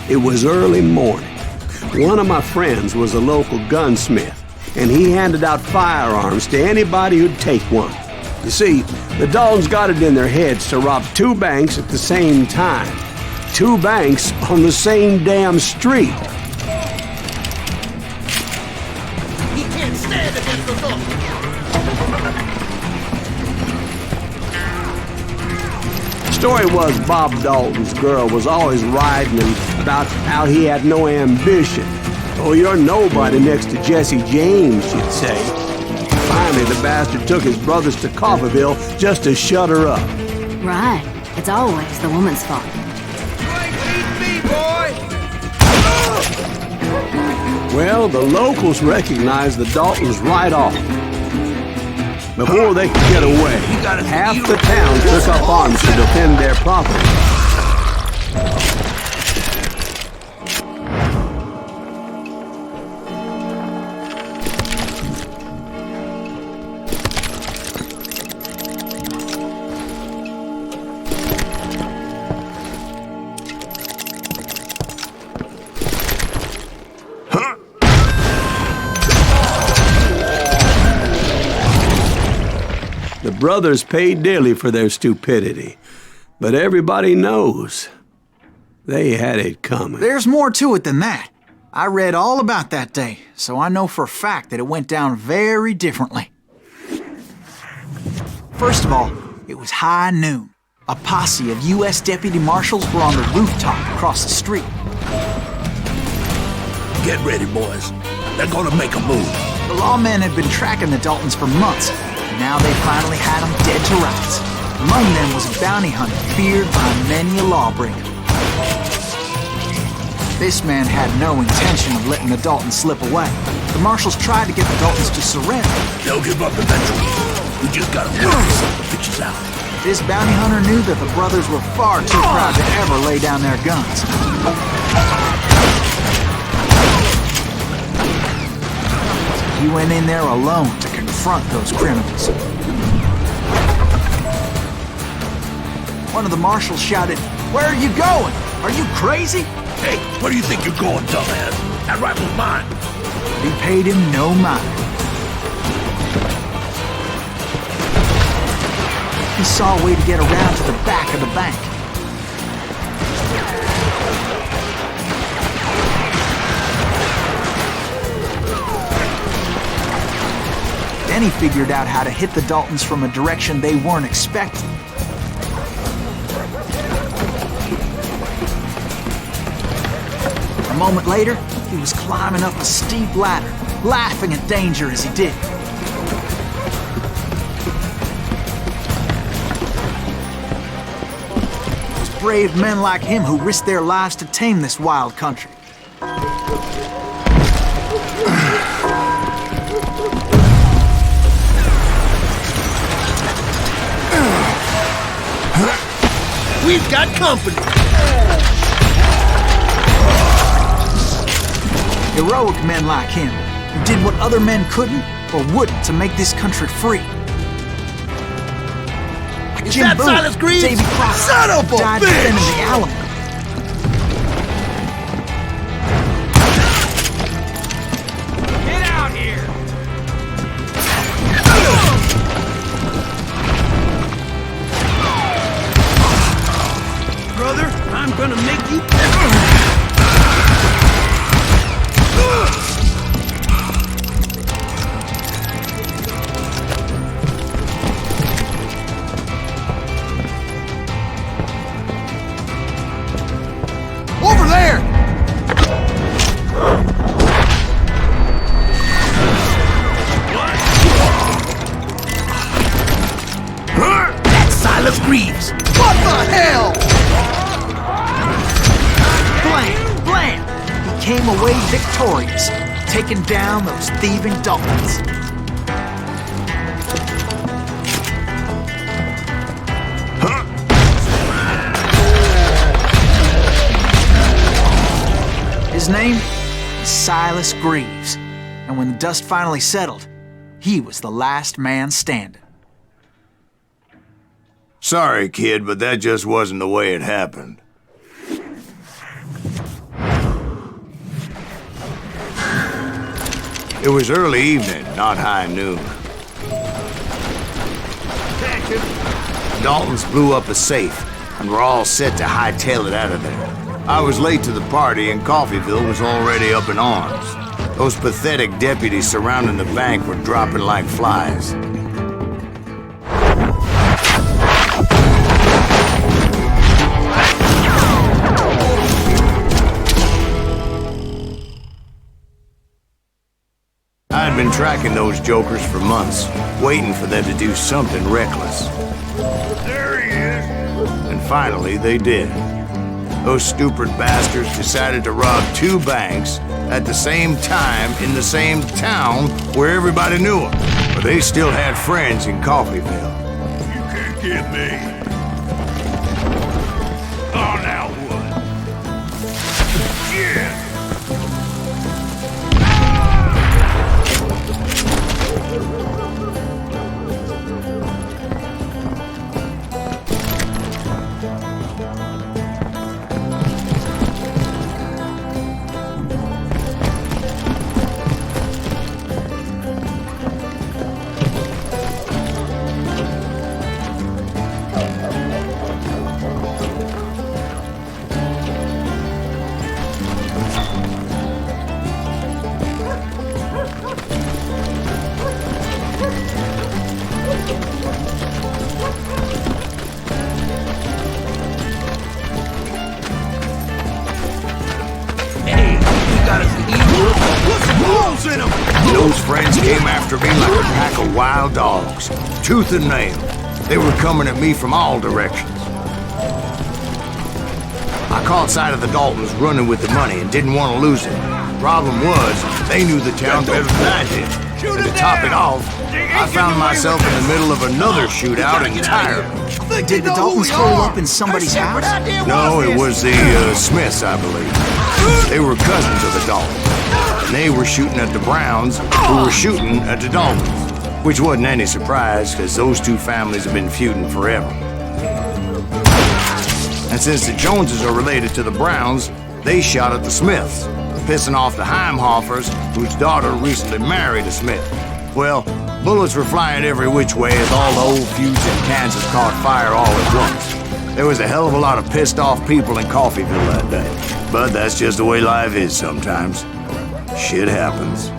It was early morning. One of my friends was a local gunsmith, and he handed out firearms to anybody who'd take one. You see, the Daltons got it in their heads to rob two banks at the same time. Two banks on the same damn street. He can't stand against the law. Story was Bob Dalton's girl was always riding him about how he had no ambition. Oh, you're nobody next to Jesse James, she'd say. Finally, the bastard took his brothers to Coffeyville just to shut her up. Right. It's always the woman's fault. You ain't beating me, boy! Well, the locals recognized the Daltons right off. Before they could get away, half the town took up arms to defend their property. The brothers paid dearly for their stupidity, but everybody knows they had it coming. There's more to it than that. I read all about that day, so I know for a fact that it went down very differently. First of all, it was high noon. A posse of U.S. deputy marshals were on the rooftop across the street. Get ready, boys. They're gonna make a move. The lawmen had been tracking the Daltons for months. Now they finally had them dead to rights. Among them was a bounty hunter feared by many a lawbreaker. This man had no intention of letting the Daltons slip away. The marshals tried to get the Daltons to surrender. They'll give up eventually. We just gotta work some bitches out. This bounty hunter knew that the brothers were far too proud to ever lay down their guns. He went in there alone to confront those criminals. One of the marshals shouted, "Where are you going? Are you crazy?" Hey, where do you think you're going, dumbass? That rifle's mine. He paid him no mind. He saw a way to get around to the back of the bank. Then he figured out how to hit the Daltons from a direction they weren't expecting. A moment later, he was climbing up a steep ladder, laughing at danger as he did. It was brave men like him who risked their lives to tame this wild country. We've got company. Heroic men like him, who did what other men couldn't or wouldn't to make this country free. Like Is Jim that Boone, Silas Greaves? Davy Crockett, Son of a died bitch! defending the Alamo. Get out here! Brother, I'm gonna make you... Over there! That's Silas Greaves. What the hell? Blam! Blam! He came away victorious, taking down those thieving Daltons. His name is Silas Greaves, and when the dust finally settled, he was the last man standing. Sorry, kid, but that just wasn't the way it happened. It was early evening, not high noon. Daltons blew up a safe, and were all set to hightail it out of there. I was late to the party, and Coffeyville was already up in arms. Those pathetic deputies surrounding the bank were dropping like flies. I'd been tracking those jokers for months, waiting for them to do something reckless. There he is. And finally, they did. Those stupid bastards decided to rob 2 banks at the same time in the same town where everybody knew them. But they still had friends in Coffeyville. You can't get me. Oh, now what? Yeah. Those friends came after me like a pack of wild dogs, tooth and nail. They were coming at me from all directions. I caught sight of the Daltons running with the money and didn't want to lose it. Problem was, they knew the town better than I did. And to top it off, I found myself in the middle of another shootout entirely. Did the Daltons hole up in somebody's house? No, it was the Smiths, I believe. They were cousins of the Daltons. And they were shooting at the Browns, who were shooting at the Daltons. Which wasn't any surprise, because those 2 families have been feuding forever. And since the Joneses are related to the Browns, they shot at the Smiths, pissing off the Heimhoffers, whose daughter recently married a Smith. Well, bullets were flying every which way as all the old feuds in Kansas caught fire all at once. There was a hell of a lot of pissed off people in Coffeyville that day. But that's just the way life is sometimes. Shit happens.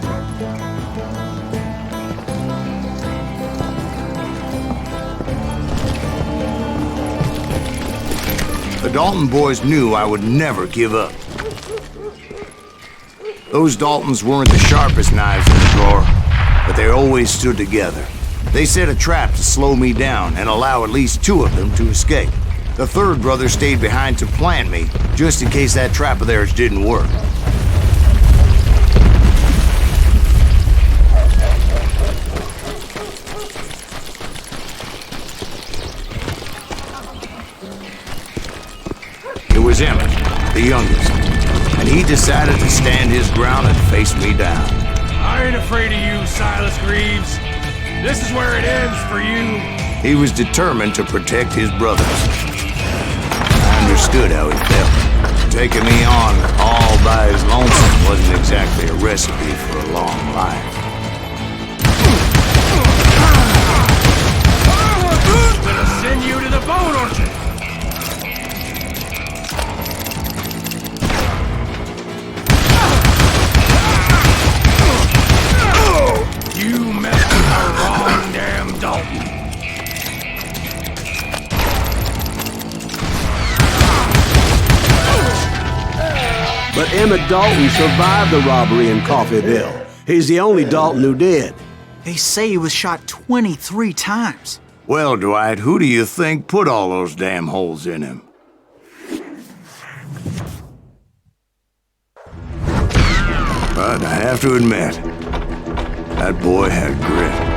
The Dalton boys knew I would never give up. Those Daltons weren't the sharpest knives in the drawer, but they always stood together. They set a trap to slow me down and allow at least 2 of them to escape. The 3rd brother stayed behind to plant me, just in case that trap of theirs didn't work. It was Emmett, the youngest, and he decided to stand his ground and face me down. I ain't afraid of you, Silas Greaves. This is where it ends for you. He was determined to protect his brothers. I understood how he felt. Taking me on all by his lonesome wasn't exactly a recipe for a long life. Gonna send you to the bone, aren't you? You messed with the wrong damn Dalton. But Emmett Dalton survived the robbery in Coffeyville. He's the only Dalton who did. They say he was shot 23 times. Well, Dwight, who do you think put all those damn holes in him? But I have to admit, that boy had grit.